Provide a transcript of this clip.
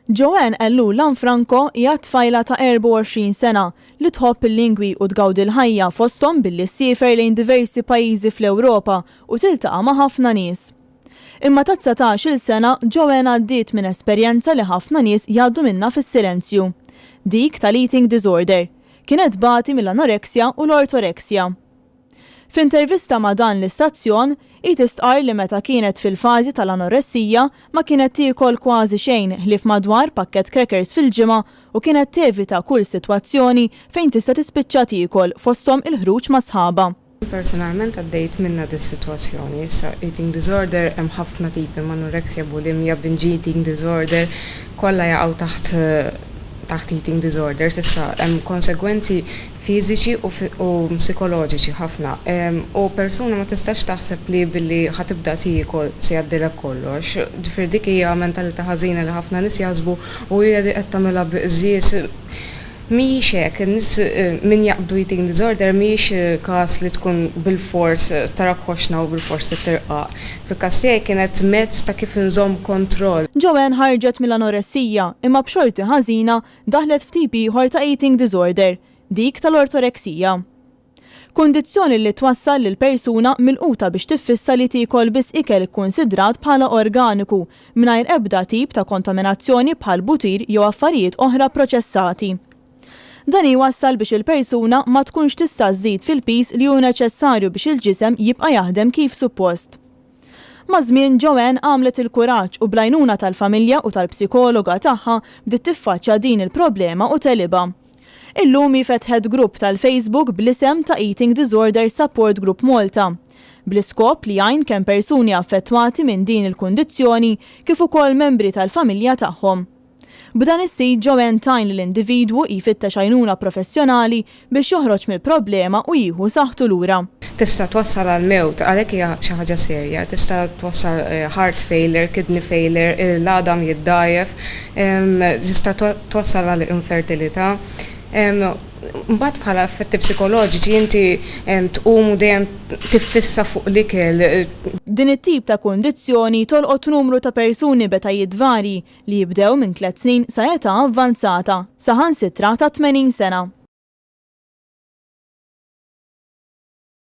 Joanne Ellu Lanfranco hija tfajla ta' 24 sena li tħobb il-lingwi u tgawdi l-ħajja fosthom billi ssiefer lejn diversi pajjiżi fl-Ewropa u tiltaqa' ma' ħafna nies. Imma ta' 19-il sena Joanne għaddiet minn esperjenza li ħafna nies jgħaddu minnha fis-silenzju. Dik tal-eating disorder. Kienet bagħti mill-anoreksja u l-ortoreksja. F'intervista ma' dan l-istazzjon, i tistqar li meta kienet fil-fażi tal-anoressija ma kienet tiekol kważi xejn ħlief madwar pakkett crackers fil-ġimgħa u kienet tevita kull sitwazzjoni fejn tista' tispiċċa tiekol fosthom il-ħruġ ma' sħaba. Personalment għaddejt minna dis-sitwazzjoni. Issa eating disorder hemm ħafna tipi, anorexia, bulimia, binge eating disorder, kollha jaqgħu taħt eating disorders. Issa hemm konsegwenzi fiżiċi u psikoloġiċi ħafna. U persuna ma tistax taħseb li billi ħatibda tiekol se jgħaddilek kollox. Ġifier dik hija mentalità ħażina li ħafna nies jaħsbu u hija qed tagħmilha biżżież. Mhijiex hekk, in-nies min jaqbdu eating disorder mhijiex każ li tkun bil-fors tarak ħoxna u bil-fors tirqaq. Fil-każ tiegħi kienet mezz ta' kif inżomm kontroll. Joanne ħarġet mill-anoressija imma b'xorti ħażina daħlet f'tip ieħor ta' eating disorder, dik tal-ortoreksija. Kundizzjoni li twassal lil persuna milquta biex tiffissa li tiekol biss ikel ikkunsidrat bħala organiku mingħajr ebda tip ta' kontaminazzjoni bħal butir jew affarijiet oħra proċessati. Dan iwassal biex il-persuna ma tkunx tista' żżid fil-pis li hu neċessarju biex il-ġisem jibqa' jaħdem kif suppost. Ma' żmien Joanne għamlet il-kuraġġ u bl-għajnuna tal-familja u tal-psikologa tagħha bdiet tiffaċċja din il-problema u telibha. Illum fetħet grupp tal-Facebook bl-isem ta' Eating Disorder Support Group Malta, bl-iskop li jgħin kemm persuni affettwati minn din il-kundizzjoni kif ukoll membri tal-familja tagħhom. B'dan is-sit Joanne tajn l-individwu jfittex għajnuna professjonali biex joħroġ mill-problema u jieħu saħħtu lura. Tista' twassal għal mewt, għalhekk hija xi ħaġa serja, tista' twassal heart failure, kidney failure, l-għadam jiddajjef, tista' twassal għal infertilità. Mbagħad bħala effetti psikoloġiċi inti tqum dejjem tiffissa fuq l-ikel. Din it-tip ta' kundizzjoni tolqot numru ta' persuni b'etajiet varji li jibdew minn 3 snin sa età avvanzata, saħansitra ta' 80 sena.